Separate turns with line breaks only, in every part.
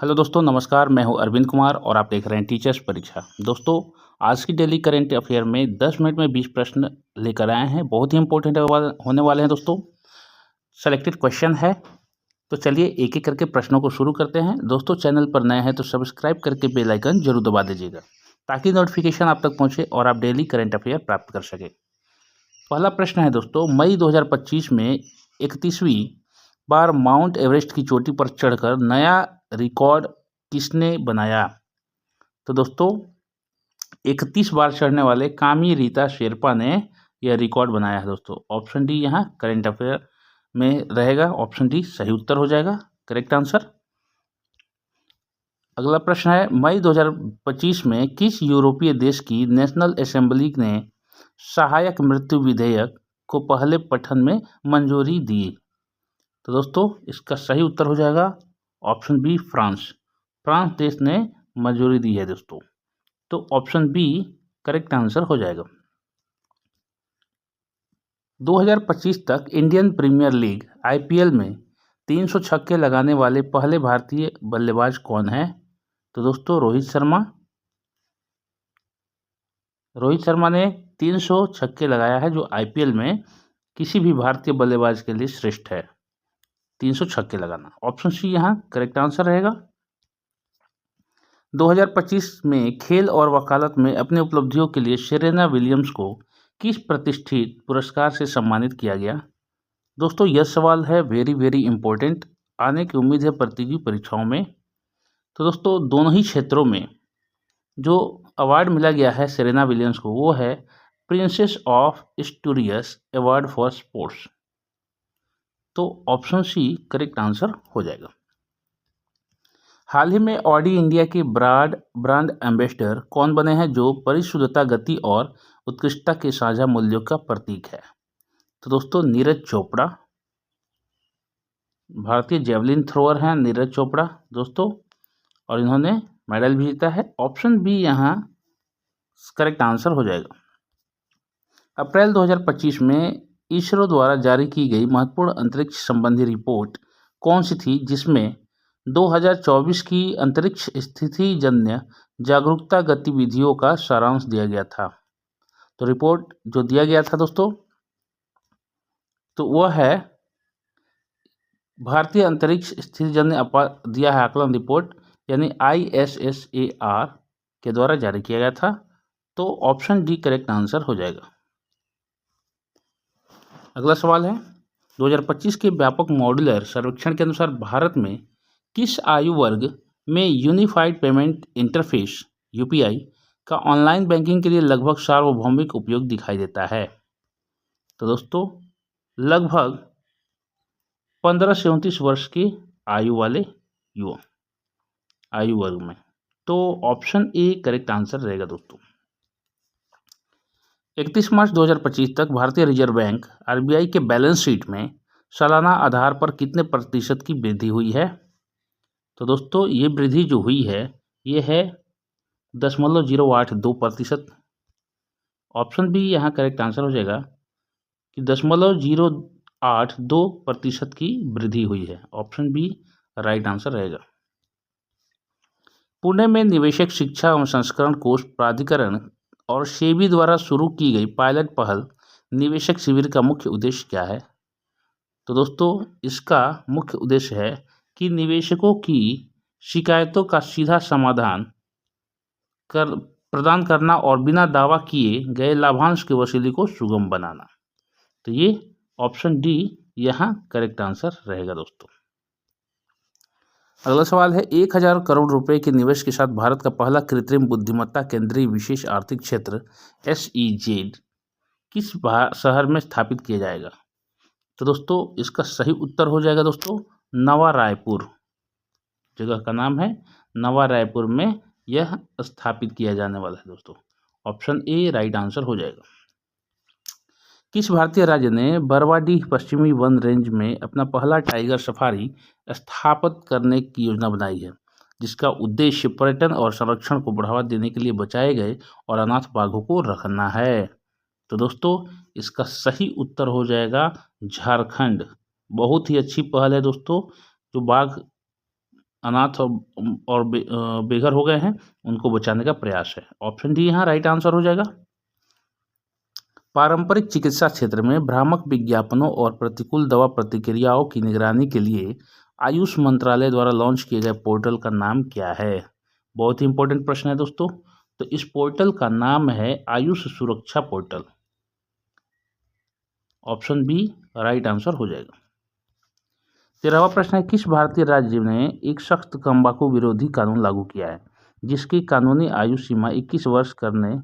Hello दोस्तों, नमस्कार। मैं हूं अरविंद कुमार और आप देख रहे हैं टीचर्स परीक्षा। दोस्तों, आज की डेली करंट अफेयर में 10 मिनट में 20 प्रश्न लेकर आए हैं। बहुत ही इंपॉर्टेंट होने वाले हैं दोस्तों। सेलेक्टेड क्वेश्चन है, तो चलिए एक एक करके प्रश्नों को शुरू करते हैं। दोस्तों, चैनल पर नए हैं तो सब्सक्राइब करके बेल आइकन जरूर दबा दीजिएगा ताकि नोटिफिकेशन आप तक पहुंचे और आप डेली करंट अफेयर प्राप्त कर सकें। पहला प्रश्न है दोस्तों, मई 2025 में 31वीं बार माउंट एवरेस्ट की चोटी पर चढ़कर नया रिकॉर्ड किसने बनाया? तो दोस्तों, 31 बार चढ़ने वाले कामी रीता शेरपा ने यह रिकॉर्ड बनाया है दोस्तों। ऑप्शन डी यहाँ करंट अफेयर में रहेगा। ऑप्शन डी सही उत्तर हो जाएगा, करेक्ट आंसर। अगला प्रश्न है, मई 2025 में किस यूरोपीय देश की नेशनल असेंबली ने सहायक मृत्यु विधेयक को पहले पठन में मंजूरी दी? तो दोस्तों, इसका सही उत्तर हो जाएगा ऑप्शन बी फ्रांस। फ्रांस देश ने मंजूरी दी है दोस्तों, तो ऑप्शन बी करेक्ट आंसर हो जाएगा। 2025 तक इंडियन प्रीमियर लीग आईपीएल में 300 छक्के लगाने वाले पहले भारतीय बल्लेबाज कौन है? तो दोस्तों, रोहित शर्मा। रोहित शर्मा ने 300 छक्के लगाया है, जो आईपीएल में किसी भी भारतीय बल्लेबाज के लिए श्रेष्ठ है। 300 छक्के लगाना, ऑप्शन सी यहाँ करेक्ट आंसर रहेगा। 2025 में खेल और वकालत में अपनी उपलब्धियों के लिए सेरेना विलियम्स को किस प्रतिष्ठित पुरस्कार से सम्मानित किया गया? दोस्तों, यह सवाल है वेरी इंपॉर्टेंट, आने की उम्मीद है प्रतियोगी परीक्षाओं में। तो दोस्तों, दोनों ही क्षेत्रों में जो अवार्ड मिला गया है सेरेना विलियम्स को, वो है princess of Asturias award for sports. तो ऑप्शन सी करेक्ट आंसर हो जाएगा। हाल ही में ऑडी इंडिया के ब्रांड एम्बेसडर कौन बने हैं, जो परिशुद्धता, गति और उत्कृष्टता के साझा मूल्यों का प्रतीक है? तो दोस्तों, नीरज चोपड़ा। भारतीय जेवलिन थ्रोअर हैं नीरज चोपड़ा दोस्तों, और इन्होंने मेडल भी जीता है। ऑप्शन बी यहाँ करेक्ट आंसर हो जाएगा। अप्रैल 2025 में इसरो द्वारा जारी की गई महत्वपूर्ण अंतरिक्ष संबंधी रिपोर्ट कौन सी थी, जिसमें 2024 की अंतरिक्ष स्थिति जन्य जागरूकता गतिविधियों का सारांश दिया गया था? तो रिपोर्ट जो दिया गया था दोस्तों, तो वह है भारतीय अंतरिक्ष स्थिति जन्य दिया है आकलन रिपोर्ट, यानी ISSAR के द्वारा जारी किया गया था। तो ऑप्शन डी करेक्ट आंसर हो जाएगा। अगला सवाल है, 2025 के व्यापक मॉड्यूलर सर्वेक्षण के अनुसार भारत में किस आयु वर्ग में यूनिफाइड पेमेंट इंटरफेस UPI का ऑनलाइन बैंकिंग के लिए लगभग सार्वभौमिक उपयोग दिखाई देता है? तो दोस्तों, लगभग 15 से 29 वर्ष की आयु वाले युवा आयु वर्ग में। तो ऑप्शन ए करेक्ट आंसर रहेगा दोस्तों। 31 मार्च 2025 तक भारतीय रिजर्व बैंक RBI के बैलेंस शीट में सालाना आधार पर कितने प्रतिशत की वृद्धि हुई है? तो दोस्तों, ये वृद्धि जो हुई है, ये है 0.082%। ऑप्शन बी यहाँ करेक्ट आंसर हो जाएगा कि 0.082% की वृद्धि हुई है। ऑप्शन बी राइट आंसर रहेगा। पुणे में निवेशक शिक्षा एवं संस्करण कोष प्राधिकरण और सेबी द्वारा शुरू की गई पायलट पहल निवेशक शिविर का मुख्य उद्देश्य क्या है? तो दोस्तों, इसका मुख्य उद्देश्य है कि निवेशकों की शिकायतों का सीधा समाधान प्रदान करना और बिना दावा किए गए लाभांश की वसूली को सुगम बनाना। तो ये ऑप्शन डी यहाँ करेक्ट आंसर रहेगा दोस्तों। अगला सवाल है, 1000 करोड़ रुपए के निवेश के साथ भारत का पहला कृत्रिम बुद्धिमत्ता केंद्रीय विशेष आर्थिक क्षेत्र SEZ किस शहर में स्थापित किया जाएगा? तो दोस्तों, इसका सही उत्तर हो जाएगा दोस्तों नवा रायपुर। जगह का नाम है नवा रायपुर में यह स्थापित किया जाने वाला है दोस्तों। ऑप्शन ए राइट आंसर हो जाएगा। किस भारतीय राज्य ने बरवाडीह पश्चिमी वन रेंज में अपना पहला टाइगर सफारी स्थापित करने की योजना बनाई है, जिसका उद्देश्य पर्यटन और संरक्षण को बढ़ावा देने के लिए बचाए गए और अनाथ बाघों को रखना है? तो दोस्तों, इसका सही उत्तर हो जाएगा झारखंड। बहुत ही अच्छी पहल है दोस्तों, जो बाघ अनाथ और बेघर हो गए हैं उनको बचाने का प्रयास है। ऑप्शन डी यहाँ राइट आंसर हो जाएगा। पारंपरिक चिकित्सा क्षेत्र में भ्रामक विज्ञापनों और प्रतिकूल दवा प्रतिक्रियाओं की निगरानी के लिए आयुष मंत्रालय द्वारा लॉन्च किए गए पोर्टल का नाम क्या है? बहुत ही इंपॉर्टेंट प्रश्न है दोस्तों। तो इस पोर्टल का नाम है Ayush Suraksha portal. Option B right answer हो जाएगा। 13वां प्रश्न है, किस भारतीय राज्य ने एक सख्त तंबाकू विरोधी कानून लागू किया है जिसकी कानूनी आयु सीमा 21 वर्ष करने,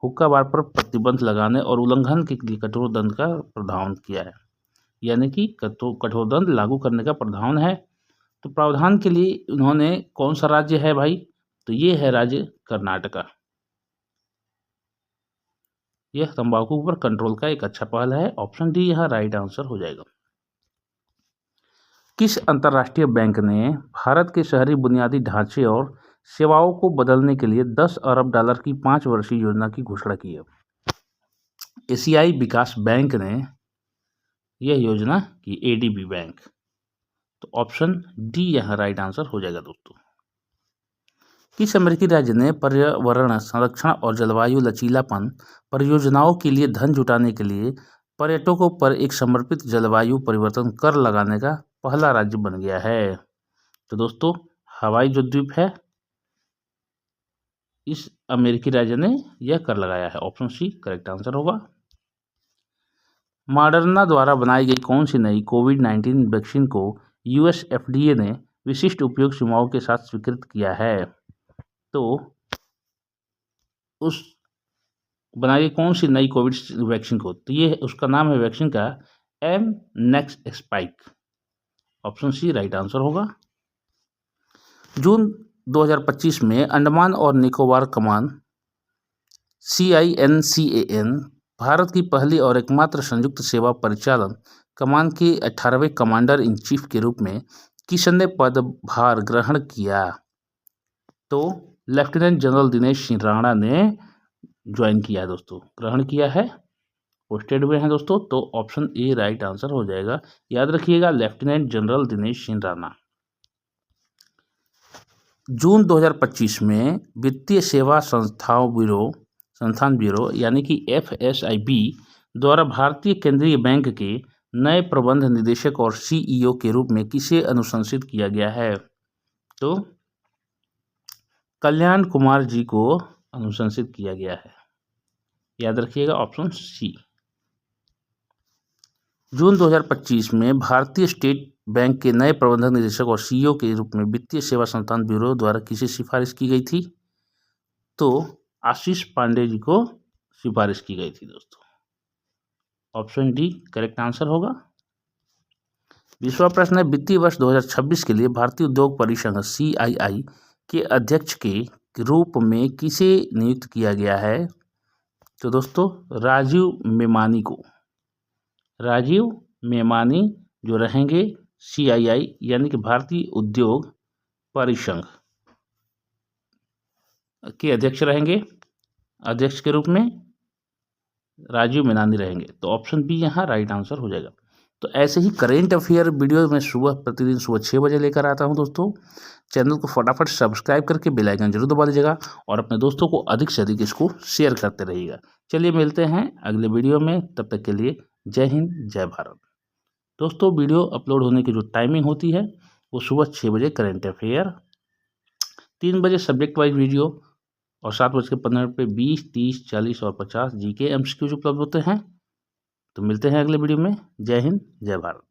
हुक्का बार पर प्रतिबंध लगाने और उल्लंघन के लिए कठोर दंड का प्रावधान किया है? यानी कि कठोर दंड लागू करने का प्रावधान है। तो प्रावधान के लिए उन्होंने कौन सा राज्य है भाई? तो ये है राज्य कर्नाटका। यह तंबाकू पर कंट्रोल का एक अच्छा पहल है। ऑप्शन डी यहाँ राइट आंसर हो जाएगा। किस अंतर्राष्ट्रीय बैंक ने भारत के शहरी बुनियादी ढांचे और सेवाओं को बदलने के लिए 10 अरब डॉलर की 5 वर्षीय योजना की घोषणा की है? एशियाई विकास बैंक ने यह योजना की, एडीबी बैंक। तो ऑप्शन डी यहाँ राइट आंसर हो जाएगा दोस्तों। किस अमेरिकी राज्य ने पर्यावरण संरक्षण और जलवायु लचीलापन परियोजनाओं के लिए धन जुटाने के लिए पर्यटकों पर एक समर्पित जलवायु परिवर्तन कर लगाने का पहला राज्य बन गया है? तो दोस्तों हवाई जो द्वीप है, इस अमेरिकी राज्य ने यह कर लगाया है। ऑप्शन सी करेक्ट आंसर होगा। मॉडर्ना द्वारा बनाई गई कौन सी नई कोविड-19 वैक्सीन को यूएस एफडीए ने विशिष्ट उपयोग सीमाओं के साथ स्वीकृत किया है? तो उस बनाई गई कौन सी नई कोविड वैक्सीन को, तो ये उसका नाम है वैक्सीन का next spike. Option C right answer होगा। जून 2025 में अंडमान और निकोबार कमान CINCAN भारत की पहली और एकमात्र संयुक्त सेवा परिचालन कमान के 18वें कमांडर इन चीफ के रूप में किसने पदभार ग्रहण किया? तो लेफ्टिनेंट जनरल दिनेश सिंह राणा ने ज्वाइन किया है दोस्तों, ग्रहण किया है, पोस्टेड हुए हैं दोस्तों। तो ऑप्शन ए राइट आंसर हो जाएगा। याद रखिएगा लेफ्टिनेंट जनरल दिनेश सिंह राणा। जून 2025 में वित्तीय सेवा संस्थान ब्यूरो यानी कि FSIB द्वारा भारतीय केंद्रीय बैंक के नए प्रबंध निदेशक और CEO के रूप में किसे अनुशंसित किया गया है? तो कल्याण कुमार जी को अनुशंसित किया गया है। याद रखिएगा ऑप्शन सी। जून 2025 में भारतीय स्टेट बैंक के नए प्रबंधक निदेशक और CEO के रूप में वित्तीय सेवा संस्थान ब्यूरो द्वारा किसे सिफारिश की गई थी? तो आशीष पांडे जी को सिफारिश की गई थी दोस्तों। ऑप्शन डी करेक्ट आंसर होगा। 20वां प्रश्न है, वित्तीय वर्ष 2026 के लिए भारतीय उद्योग परिसंघ CII के अध्यक्ष के रूप में किसे नियुक्त किया गया है? तो दोस्तों राजीव मेमानी जो रहेंगे CII यानी कि भारतीय उद्योग परिसंघ के अध्यक्ष रहेंगे। अध्यक्ष के रूप में राजीव मेमानी रहेंगे। तो ऑप्शन बी यहाँ राइट आंसर हो जाएगा। तो ऐसे ही करेंट अफेयर वीडियो मैं प्रतिदिन सुबह 6 बजे लेकर आता हूँ दोस्तों। चैनल को फटाफट सब्सक्राइब करके बेल आइकन जरूर दबा दीजिएगा और अपने दोस्तों को अधिक से अधिक इसको शेयर करते रहिएगा। चलिए मिलते हैं अगले वीडियो में, तब तक के लिए जय हिंद जय भारत। दोस्तों वीडियो अपलोड होने की जो टाइमिंग होती है वो सुबह 6 बजे करेंट अफेयर, 3 बजे सब्जेक्ट वाइज वीडियो और 7:15 पे 20, 30, 40 और 50 GK MCQ उपलब्ध होते हैं। तो मिलते हैं अगले वीडियो में। जय हिंद जय भारत।